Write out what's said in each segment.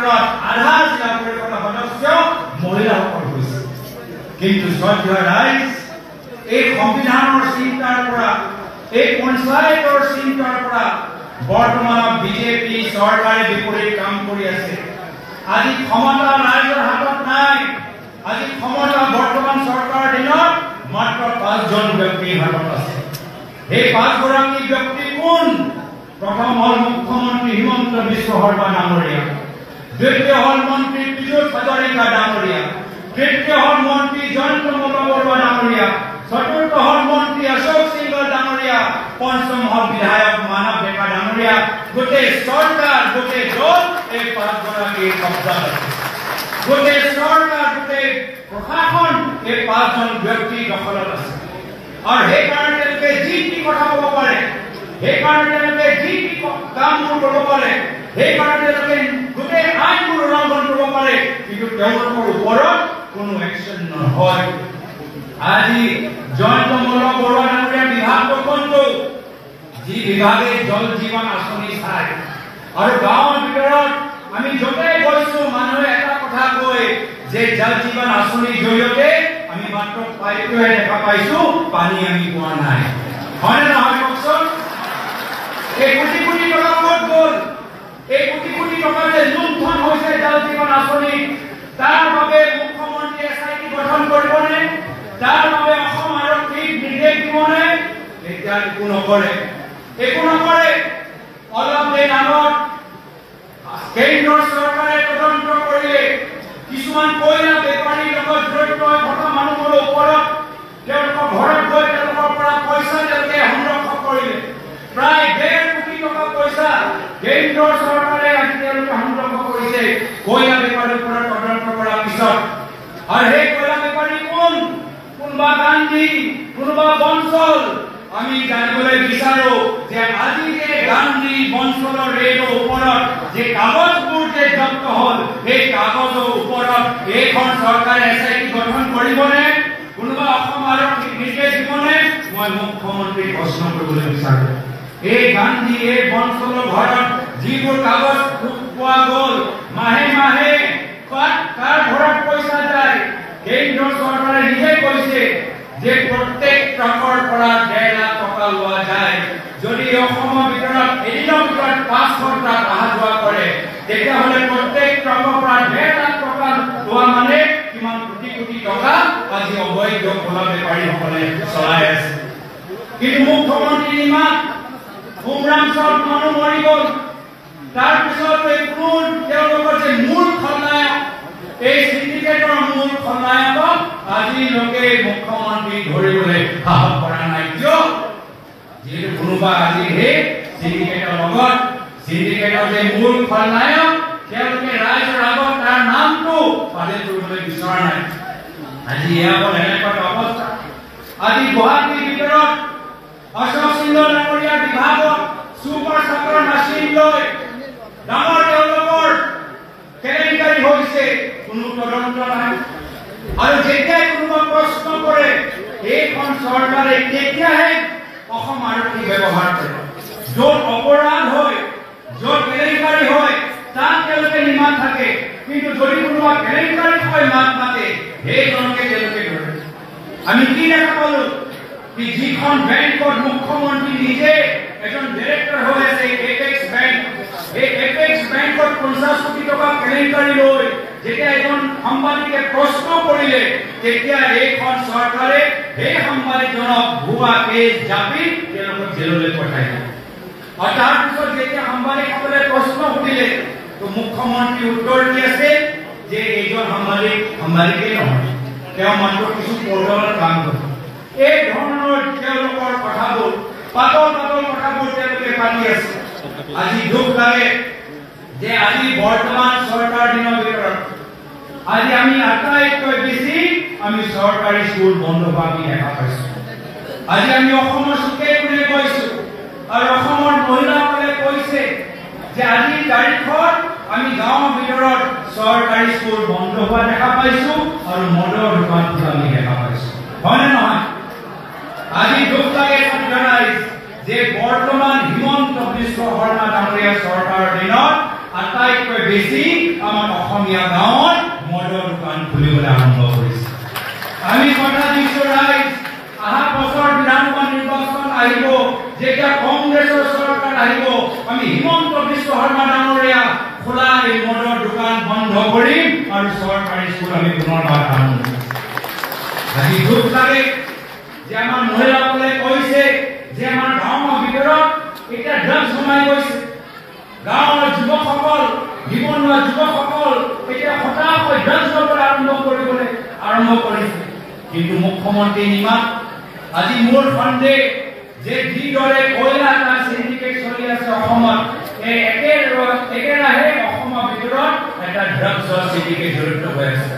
ভিতৰত আধা জিলা পৰিষদৰ সদস্য মহিলাসকল হৈছে। কিন্তু শ্ৰদ্ধেয় ৰাইজ, এই সংবিধানৰ চিন্তাৰ পৰা, এই পঞ্চায়তৰ চিন্তাৰ পৰা বৰ্তমানৰ বিজেপি চৰকাৰে বিপৰীত কাম কৰি আছে। আজি ক্ষমতা ৰাইজৰ হাতত নাই। আজি ক্ষমতা বৰ্তমান চৰকাৰৰ দিনত মাত্ৰ 5জন ব্যক্তিৰ হাতত আছে। এই 5গৰাকী ব্যক্তি কোন? প্ৰথম হল মুখ্যমন্ত্ৰী হিমন্ত বিশ্ব শৰ্মা ডাঙৰীয়া, দ্বিতীয় হল মন্ত্ৰী পীযুষ হাজৰিকা ডাঙৰীয়া, তৃতীয় হল মন্ত্ৰী জয়ন্ত মল্ল বৰুৱা ডাঙৰীয়া, চতুৰ্থ হল মন্ত্ৰী অশোক সিংহ ডাঙৰীয়া, পঞ্চম হল বিধায়ক মানৱ ডেকা ডাঙৰীয়া। গোটেই চৰকাৰ, গোটেই দল এই 5গৰাকীৰ কব্জাত আছে। গোটেই চৰকাৰ, গোটেই প্ৰশাসন এই 5জন ব্যক্তিৰ দখলত আছে। আৰু সেইকাৰণে তেওঁলোকে যি কি কথা ক'ব পাৰে, সেইকাৰণে তেওঁলোকে যি কি কামবোৰ কৰিব পাৰে, সেইকাৰণে তেওঁলোকে গোটেই আইনবোৰ উলংঘন কৰিব পাৰে, কিন্তু তেওঁলোকৰ ওপৰত কোনো একশ্যন নহয়। আজি জয়ন্ত মল্ল বৰুৱা ডাঙৰীয়া বিভাগটো কোনটো? যি বিভাগে জল জীৱন আঁচনি চায়। আৰু গাঁৱৰ ভিতৰত আমি য'তে গৈছো মানুহে এটা কথা কয় যে জল জীৱন আঁচনিৰ জৰিয়তে আমি মাত্ৰ পাইপটোহে দেখা পাইছো, পানী আমি পোৱা নাই। হয়নে নহয় কওকচোন? এই কোটি কোটি টকা ক'ত গ'ল? এই কোটি কোটি টকা যে লুণ্ঠন হৈছে জল জীৱন আঁচনি, তাৰ বাবে মুখ্যমন্ত্ৰীয়ে SIT গঠন কৰিবনে? তাৰ বাবে অসম আৰক্ষীক নিৰ্দেশ দিবনে? এতিয়া একো নকৰে, একো নকৰে। অলপ দিন আগত কেন্দ্ৰৰ চৰকাৰে তদন্ত কৰিলে কিছুমান কয়লা বেপাৰীৰ লগত জড়িত থকা মানুহৰ ওপৰত তেওঁলোকৰ ঘৰত গৈ তেওঁলোকৰ পৰা পইচা তেওঁলোকে সংৰক্ষণ কৰিলে। প্ৰায় 1.5 কোটি টকা পইচা কেন্দ্ৰৰ চৰকাৰে আজি তেওঁলোকে সংৰক্ষণ কৰিছে কয়লা বেপাৰীৰ ওপৰত তদন্ত কৰাৰ পিছত। আৰু সেই কয়লা বেপাৰী কোন? কোনোবা গান্ধী, কোনোবা বনচল। আমি জানিবলৈ বিচাৰো যে আজি যে গান্ধী বনচলৰ ৰেডৰ ওপৰত যে কাগজবোৰ যে জব্দ হ'ল, সেই কাগজৰ ওপৰত এইখন চৰকাৰে SIT গঠন কৰিবনে? কোনোবা অসম আৰক্ষীক নিৰ্দেশ দিবনে? মই মুখ্যমন্ত্ৰীক প্ৰশ্ন কৰিবলৈ বিচাৰো। এই গান্ধী, এই বনচলৰ ঘৰত যিবোৰ কাগজ পোৱা গ'ল, মাহে মাহে কাৰ ঘৰত পইচা যায়? কেন্দ্ৰ চৰকাৰে নিজে কৈছে যে প্ৰত্যেক ট্ৰাকৰ পৰা 1.5 লাখ টকা লোৱা যায়। যদি অসমৰ ভিতৰত এদিনৰ ভিতৰত 500 ট্ৰাক অহা যোৱা কৰে, তেতিয়াহ'লে প্ৰত্যেক ট্ৰাকৰ পৰা 1.5 লাখ টকা লোৱা মানে কিমান কোটি কোটি টকা আজি অবৈধ কয়লা বেপাৰীসকলে চলাই আছে। কিন্তু মুখ্যমন্ত্ৰী ইমান উমৰাম চব মানুহ মৰি গ'ল। তাৰপিছত কোন তেওঁলোকৰ যে মূল খলনায়ক, এই সিন্ডিকেটৰ মূল খলনায়কক আজিলৈকে মুখ্যমন্ত্ৰী ধৰিবলৈ সাহস কৰা নাই। কিয়? যিহেতু কোনোবা আজি সেই সিন্ডিকেটৰ লগত, সিন্ডিকেটৰ যে মূল খলনায়ক, তেওঁলোকে ৰাইজৰ আগত তাৰ নামটো বাতিল কৰিবলৈ বিচৰা নাই। আজি এয়া হ'ল এনেকুৱা অৱস্থা। আজি গুৱাহাটীৰ ভিতৰত অশোক সিংহ ডাঙৰীয়া বিভাগত ছুপাৰ চাকৰ মেচিন লৈ ডাঙৰ তেওঁলোকৰ কেলেংকাৰী হৈছে, কোনো তদন্ত নাই। আৰু যেতিয়াই কোনোবা প্ৰশ্ন কৰে, এইখন চৰকাৰে তেতিয়াহে অসম আৰক্ষী ব্যৱহাৰ কৰে। য'ত অপৰাধ হয়, য'ত কেলেংকাৰী হয়, তাত তেওঁলোকে নিমাত থাকে। কিন্তু যদি কোনোবা কেলেংকাৰী হয় মাত মাতে, সেইজনকে তেওঁলোকে ধৰে। আমি কি দেখা পালো? যিখন বেংকত মুখ্যমন্ত্ৰী নিজে এজন ডিৰেক্টৰ হৈ আছে, এপেক্স বেংক, এই এপেক্স বেংকত 50 কোটি টকা কেলেংকাৰী লৈ যেতিয়া এজন সাংবাদিকে প্ৰশ্ন কৰিলে, তেতিয়া এইখন চৰকাৰে সেই সাংবাদিকজনক ভুৱা কেছ জাপি তেওঁলোকক জেললৈ পঠাই দিলে। আৰু তাৰপিছত যেতিয়া সাংবাদিকসকলে প্ৰশ্ন সুধিলে, তো মুখ্যমন্ত্ৰী উত্তৰ দি আছে যে এইজন সাংবাদিকেই নহয়, তেওঁ মাত্ৰ কিছু পৰ্টেলত কাম কৰে। এই ধৰণৰ তেওঁলোকৰ কথাবোৰ, পাতল পাতল কথাবোৰ তেওঁলোকে পাতি আছে। আজি দুখ লাগে যে আজি বৰ্তমান চৰকাৰ দিনৰ ভিতৰত আজি আমি আটাইতকৈ বেছি আমি চৰকাৰী স্কুল বন্ধ হোৱা দেখা পাইছো। আজি আমি অসমৰ চুকে কোণে গৈছো আৰু অসমৰ মহিলাসকলে কৈছে যে আজি তাৰিখত আমি গাঁৱৰ ভিতৰত চৰকাৰী স্কুল বন্ধ হোৱা দেখা পাইছো আৰু মদৰ দোকান খোলা আমি দেখা পাইছো। হয়নে নহয়? আজি দুখ লাগে যে বৰ্তমান হিমন্ত বিশ্ব শৰ্মা ডাঙৰীয়া চৰকাৰৰ দিনত আটাইতকৈ আটাইতকৈ বেছি আমাৰ অসমীয়া গাঁৱত মদৰ দোকান খুলিবলৈ আৰম্ভ কৰিছে। আমি কথা দিছো ৰাইজ, অহা বছৰ বিধানসভা নিৰ্বাচন আহিব, যেতিয়া কংগ্ৰেছৰ চৰকাৰ আহিব, আমি হিমন্ত বিশ্ব শৰ্মা ডাঙৰীয়া খোলা এই মদৰ দোকান বন্ধ কৰিম আৰু চৰকাৰী স্কুল আমি পুনৰবাৰ আৰম্ভ কৰিম। আজি দুখ লাগে যে আমাৰ মহিলাসকলে কৈছে যে আমাৰ গাঁৱৰ ভিতৰত এতিয়া ড্ৰাগছ সোমাই গৈছে। গাঁৱৰ যুৱকসকল, নিবনুৱা যুৱকসকল এতিয়া হঠাৎ ড্ৰাগছ ল'বলৈ আৰম্ভ কৰিছে। কিন্তু মুখ্যমন্ত্ৰী নিমাত আজি মোৰ সন্দেহ যে যিদৰে কয়লা এটা চিণ্ডিকেট চলি আছে অসমত, এই একেৰাহে অসমৰ ভিতৰত এটা ড্ৰাগছৰ চিণ্ডিকেট জড়িত হৈ আছে।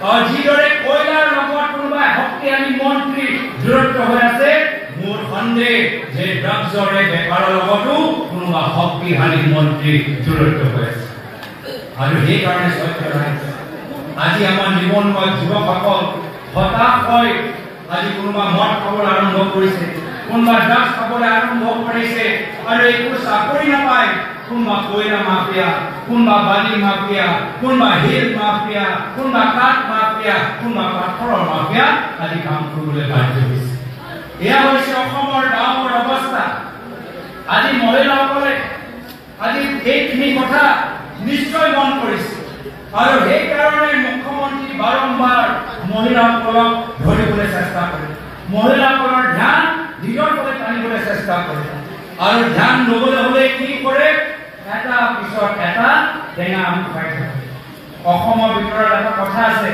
আৰু যিদৰে কয়লাৰ লগত কোনোবাই শক্তিশালী মন্ত্ৰী জড়িত হৈ আছে, মোৰ সন্দেহ যে ড্ৰাগছৰ বেপাৰৰ লগতো কোনোবা শক্তিশালী মন্ত্ৰী জড়িত হৈ আছে। আৰু সেইকাৰণে আজি আমাৰ নিবনুৱা যুৱকসকল হতাশ হৈ আজি কোনোবা মদ খাবলৈ আৰম্ভ কৰিছে, কোনোবা ড্ৰাগছ খাবলৈ আৰম্ভ কৰিছে, আৰু একো চাকৰি নাপায়। কোনোবা কয়লা মাফিয়া, কোনোবা বালি মাফিয়া, কোনোবা হিল মাফিয়া, কোনোবা কাঠ মাফিয়া, কোনোবা পাথৰৰ মাফিয়া আজি কাম কৰিবলৈ বাধ্য হৈছে। এয়া হৈছে অসমৰ গাঁৱৰ অৱস্থা। আজি মহিলাসকলে আজি এইখিনি কথা নিশ্চয় মন কৰিছে, আৰু সেইকাৰণে মুখ্যমন্ত্ৰী বাৰম্বাৰ মহিলাসকলক ধৰিবলৈ চেষ্টা কৰে, মহিলাসকলৰ ধ্যান নিজৰ ফালে টানিবলৈ চেষ্টা কৰে। আৰু ধ্যান ল'বলৈ হ'লে কি কৰে, এটা পিছত এটা টেঙা আম খাই থাকে। অসমৰ ভিতৰত এটা কথা আছে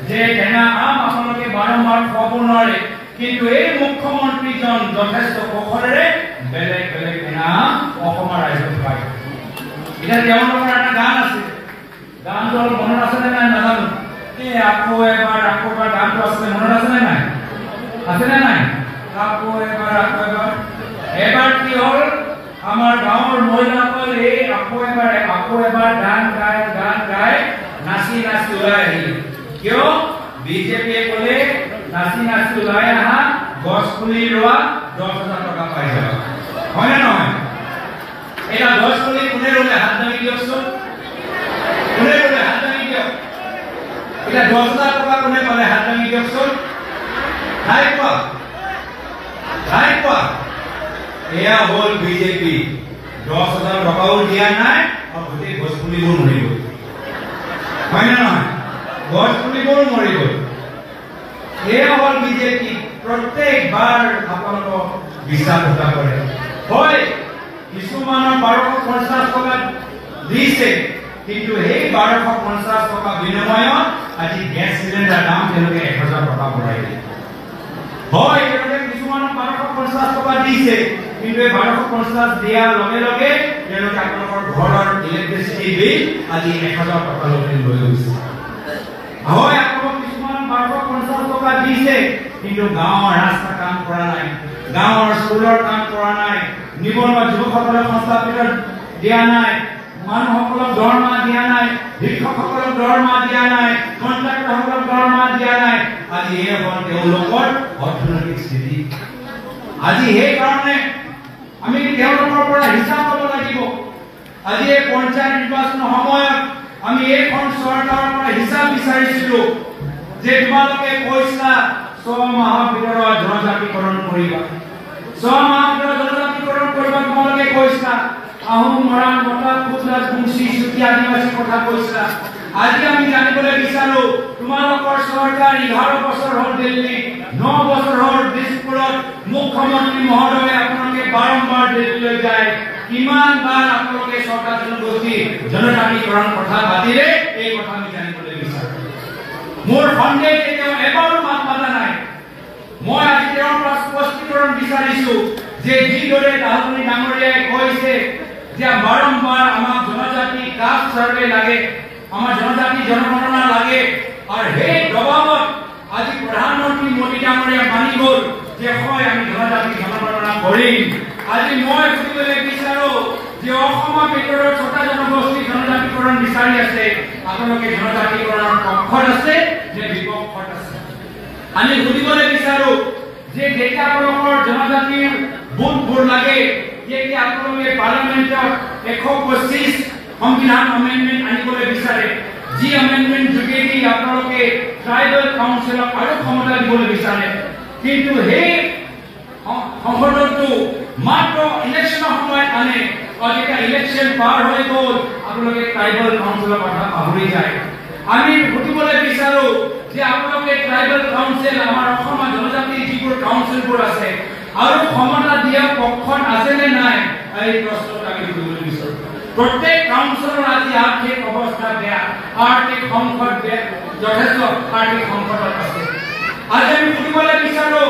যে টেঙা আম আপোনালোকে বাৰম্বাৰ খুৱাব নোৱাৰে, কিন্তু এই মুখ্যমন্ত্ৰীজন যথেষ্ট কৌশলেৰে বেলেগ বেলেগ টেঙা আম অসমৰ ৰাইজক খুৱাই। এতিয়া তেওঁলোকৰ এটা গান আছে, গানটো মনত আছে নে নাই নাজানো, এই আকৌ এবাৰ গানটো আছে, মনত আছে নে নাই? আছে নে নাই? আকৌ এবাৰ এবাৰ কি হ'ল, আমাৰ গাঁৱৰ মহিলাসকল এই আকৌ এবাৰ গান গাই নাচি ওলাই আহিল। কিয়? বিজেপিয়ে ক'লে নাচি ওলাই আহা, গছ পুলি ৰোৱা, 10,000 টকা পাই যাবা। হয় নে নহয়? এটা গছ পুলি কোনে ৰোলে? হাত দাঙি দিয়কচোন। কোনে ৰোলে? হাত দাঙি দিয়ক। এটা 10,000 টকা কোনে পালে? হাত দাঙি দিয়কচোন। খাই পোৱা এয়া হ'ল বিজেপি। 10,000 টকাও দিয়া নাই আৰু গোটেই গছ পুলিবোৰ মৰি গ'ল। হয় নে নহয়? গছ পুলিবোৰ মৰি গ'ল। এয়া হ'ল বিজেপি। প্ৰত্যেকবাৰ আপোনালোকক বিশ্বাসঘাতকতা কৰে। হয়, কিছুমানৰ 1250 টকা দিছে, কিন্তু সেই 1250 টকা বিনিময়ত আজি গেছ চিলিণ্ডাৰ দাম তেওঁলোকে 1000 টকা বঢ়াই দিলে। হয়, তেওঁলোকে কিছুমানক 1250 টকা দিছে, কিন্তু এই 1250 দিয়াৰ লগে লগে তেওঁলোকে আপোনালোকৰ ঘৰৰ ইলেক্ট্ৰিচিটি বিল আজি 1000 টকালৈকে লৈ গৈছে। হয়, আপোনালোক কিছুমানক 1250 টকা দিছে, কিন্তু গাঁৱৰ ৰাস্তা কাম কৰা নাই, গাঁৱৰ স্কুলৰ কাম কৰা নাই, নিবনুৱা যুৱকসকলক সংস্থাপিত দিয়া নাই, মানুহসকলক দৰমহা দিয়া নাই, শিক্ষকসকলক দৰমহা দিয়া নাই, কণ্ট্ৰাক্টৰসকলক দৰমহা দিয়া নাই। আজি এই হ'ল তেওঁলোকৰ অৰ্থনৈতিক স্থিতি। আজি সেইকাৰণে আমি তেওঁলোকৰ পৰা হিচাপ ল'ব লাগিব। আজি এই পঞ্চায়ত নিৰ্বাচনৰ সময়ত আমি এইখন চৰকাৰৰ পৰা হিচাপ বিচাৰিছিলো যে তোমালোকে কৈছা 6 মাহৰ ভিতৰত জনজাতিকৰণ কৰিবা, 6 মাহৰ ভিতৰত জনজাতিকৰণ কৰিবা তোমালোকে কৈছা। আহোম, মৰাণ, মতা, কোচ, মুচি, চুতীয়া, আদিবাসী কথা কৈছা। আজি আমি জানিবলৈ বিচাৰো তোমালোকৰ চৰকাৰ 11 বছৰ হ'ল দিল্লী, 9 বছৰ হ'ল দিছপুৰত, মুখ্যমন্ত্ৰী মহোদয়ে আপোনালোকে বাৰম্বাৰ দিল্লীলৈ যায়, কিমান বাৰ আপোনালোকে চৰকাৰ জনগোষ্ঠী জনজাতিকৰণ কথা পাতিলে, এই কথা আমি জানিবলৈ বিচাৰো। মোৰ সন্দেহ যে তেওঁ এবাৰো মাত মাতা নাই। মই আজি তেওঁৰ পৰা স্পষ্টীকৰণ বিচাৰিছো যে যিদৰে ৰাহুল ডাঙৰীয়াই কৈছে যে বাৰম্বাৰ আমাক জনজাতি কাষ্ট সাৰ্ভে লাগে, আমাৰ জনজাতি জনগণনা লাগে, আৰু সেই দবাবত আজি প্ৰধানমন্ত্ৰী মোদী ডাঙৰীয়া মানি গ'ল যে হয় আমি জনজাতি জনগণনা কৰিম। আজি মই সুধিবলৈ বিচাৰো যে অসমৰ ভিতৰত 6টা জনগোষ্ঠী জনজাতিকৰণ বিচাৰি আছে, আপোনালোকে জনজাতিকৰণৰ পক্ষত আছে নে বিপক্ষত আছে? আমি সুধিবলৈ বিচাৰো যে যেতিয়া আপোনালোকৰ জনজাতিৰ ভোটবোৰ লাগে, যেতিয়া আপোনালোকে পাৰ্লামেণ্টত 125 সংবিধান এমেন্ডমেন্ট আনিবলৈ বিচাৰে যি এমেন্ডমেন্ট যোগেদি আপোনালোকে ট্ৰাইবেল কাউন্সিলক আৰু ক্ষমতা দিবলৈ বিচাৰে কিন্তু সেই সংসদটো মাত্ৰ ইলেকশ্যনৰ সময়ত আনে যেতিয়া ইলেকশ্যন পাৰ হৈ গ'ল আপোনালোকে ট্ৰাইবেল কাউন্সিলৰ কথা পাহৰি যায় আমি সুধিবলৈ বিচাৰো যে আপোনালোকে ট্ৰাইবেল কাউন্সিল আমাৰ অসমৰ জনজাতিৰ যিবোৰ কাউন্সিলবোৰ আছে আৰু ক্ষমতা দিয়া পক্ষত আছে নে নাই এই প্ৰশ্নটো আমি সুধিবলৈ বিচাৰো প্ৰত্যেক কাউন্সিলৰ আজি আৰ্থিক অৱস্থা বেয়া আৰ্থিক সংকট বেয়া যথেষ্ট আৰ্থিক সংকটত আছে আজি আমি সুধিবলৈ বিচাৰো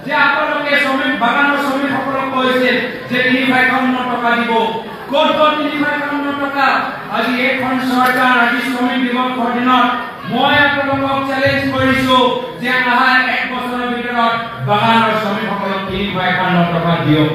যে আপোনালোকে শ্ৰমিক বাগানৰ শ্ৰমিকসকলক কৈছিল যে ৩৫৫ টকা দিব ক'ত ৩৫৫ টকা আজি এখন চৰকাৰ আজি শ্ৰমিক দিৱসৰ দিনত মই আপোনালোকক চ্যালেঞ্জ কৰিছো যে অহা ১ বছৰৰ ভিতৰত বাগানৰ শ্ৰমিকসকলক ৩৫৫ টকা দিয়ক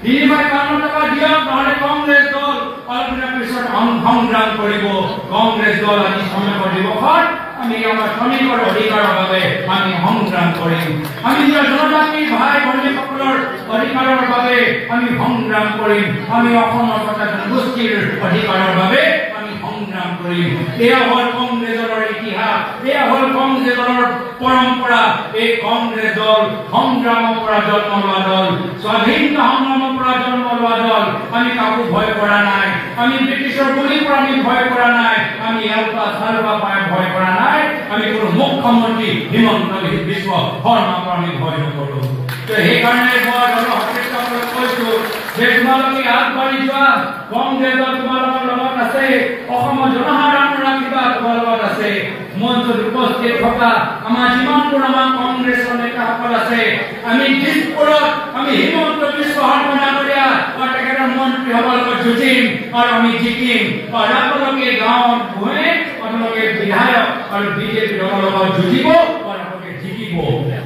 ৩৫৫ টকা দিয়ক নহলে কংগ্ৰেছ দল অলপ দিনৰ পিছত সংগ্ৰাম কৰিব কংগ্ৰেছ দল আজি শ্ৰমিকৰ দিৱসত আমি আমাৰ শ্ৰমিকৰ অধিকাৰৰ বাবে আমি সংগ্ৰাম কৰিম আমি জনজাতি ভাই ভনীসকলৰ অধিকাৰৰ বাবে আমি সংগ্ৰাম কৰিম আমি অসমৰ জনগোষ্ঠীৰ অধিকাৰৰ বাবে আমি সংগ্ৰাম কৰিম এয়া হ'ল কংগ্ৰেছ দলৰ ইতিহাস এয়া হ'ল কংগ্ৰেছ দলৰ পৰম্পৰা এই কংগ্ৰেছ দল সংগ্ৰামৰ পৰা জন্ম লোৱা দল স্বাধীনতা সংগ্ৰামৰ পৰা জন্ম লোৱা দল আমি কাকো ভয় কৰা নাই আমি ব্ৰিটিছৰ গুলিৰ পৰা আমি ভয় কৰা নাই আমি এলপা চালপা পাই ভয় কৰা নাই আমি কোনো মুখ্যমন্ত্ৰী হিমন্ত বিশ্ব শৰ্মাৰ পৰা আমি ভয় নকৰো তো সেইকাৰণে মই জনসচেতনক কৈছো যে তোমালোকে আগবাঢ়ি যোৱা কংগ্ৰেছ দল তোমালোকৰ লগত আছে অসমৰ জনসাধাৰণৰ কিবা তোমাৰ লগত আছে মঞ্চত উপস্থিত থকা আমাৰ যিমানবোৰ আমাৰ কংগ্ৰেছৰ নেতাসকল আছে আমি দিছপুৰত আমি হিমন্ত বিশ্ব শৰ্মা ডাঙৰীয়া আৰু তেখেতৰ মন্ত্ৰীসকলৰ লগত যুঁজিম আৰু আমি জিকিম আৰু আপোনালোকে গাঁৱত গৈ আপোনালোকে বিধায়ক আৰু বিজেপিৰ লগত যুঁজিব আৰু আপোনালোকে জিকিব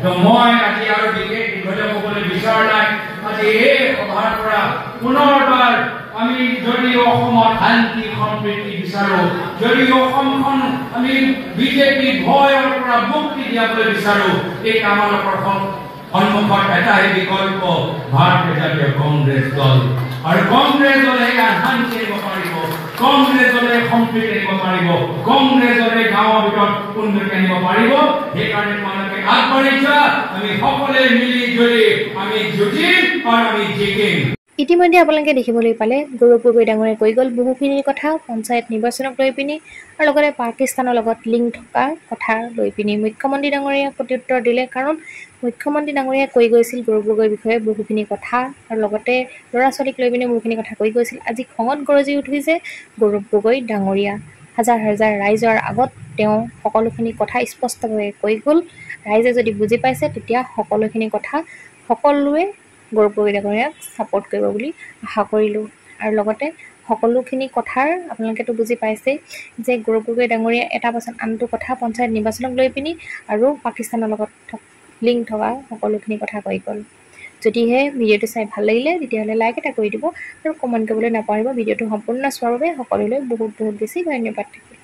তো মই আজি আৰু বিশেষ দীঘলীয়া ক'বলৈ বিচৰা নাই আজি এই সভাৰ পৰা পুনৰবাৰ আমি যদি অসমত শান্তি সম্প্ৰীতি বিচাৰো যদি অসমখন আমি বিজেপি ভয়ৰ পৰা মুক্তি দিয়াবলৈ বিচাৰো এই আমালোকৰ সন্মুখত এটাই বিকল্প ভাৰতীয় জাতীয় কংগ্ৰেছ দল আৰু কংগ্ৰেছ দলে শান্তি আনিব পাৰিব কংগ্ৰেছ দলে সম্প্ৰীতি আনিব পাৰিব কংগ্ৰেছ দলে গাঁৱৰ ভিতৰত উন্নতি আনিব পাৰিব সেইকাৰণে তোমালোকে আগবাঢ়ি যোৱা আমি সকলোৱে মিলি জুলি আমি যুঁজিম আৰু আমি জিকিম ইতিমধ্যে আপোনালোকে দেখিবলৈ পালে গৌৰৱ গগৈ ডাঙৰীয়াই কৈ গ'ল বহুখিনিৰ কথা পঞ্চায়ত নিৰ্বাচনক লৈ পিনি আৰু লগতে পাকিস্তানৰ লগত লিংক থকা কথা লৈ পিনি মুখ্যমন্ত্ৰী ডাঙৰীয়াই প্ৰত্যুত্তৰ দিলে কাৰণ মুখ্যমন্ত্ৰী ডাঙৰীয়াই কৈ গৈছিল গৌৰৱ গগৈৰ বিষয়ে বহুখিনি কথা আৰু লগতে ল'ৰা ছোৱালীক লৈ পিনি বহুখিনি কথা কৈ গৈছিল আজি খঙত গৰজি উঠিছে গৌৰৱ গগৈ ডাঙৰীয়া হাজাৰ হাজাৰ ৰাইজৰ আগত তেওঁ সকলোখিনি কথা স্পষ্টভাৱে কৈ গ'ল ৰাইজে যদি বুজি পাইছে তেতিয়া সকলোখিনি কথা সকলোৱে গৌৰৱ গগৈ ডাঙৰীয়াক ছাপোৰ্ট কৰিব বুলি আশা কৰিলোঁ আৰু লগতে সকলোখিনি কথাৰ আপোনালোকেতো বুজি পাইছে যে গৌৰৱ গগৈ ডাঙৰীয়া এটা পাছত আনটো কথা পঞ্চায়ত নিৰ্বাচনক লৈ পিনি আৰু পাকিস্তানৰ লগত লিংক থকা সকলোখিনি কথা কৈ গ'ল যদিহে ভিডিঅ'টো চাই ভাল লাগিলে তেতিয়াহ'লে লাইক এটা কৰি দিব আৰু কমেণ্ট কৰিবলৈ নাপাহৰিব ভিডিঅ'টো সম্পূৰ্ণ চোৱাৰ বাবে সকলোলৈ বহুত বহুত বেছি ধন্যবাদ থাকিল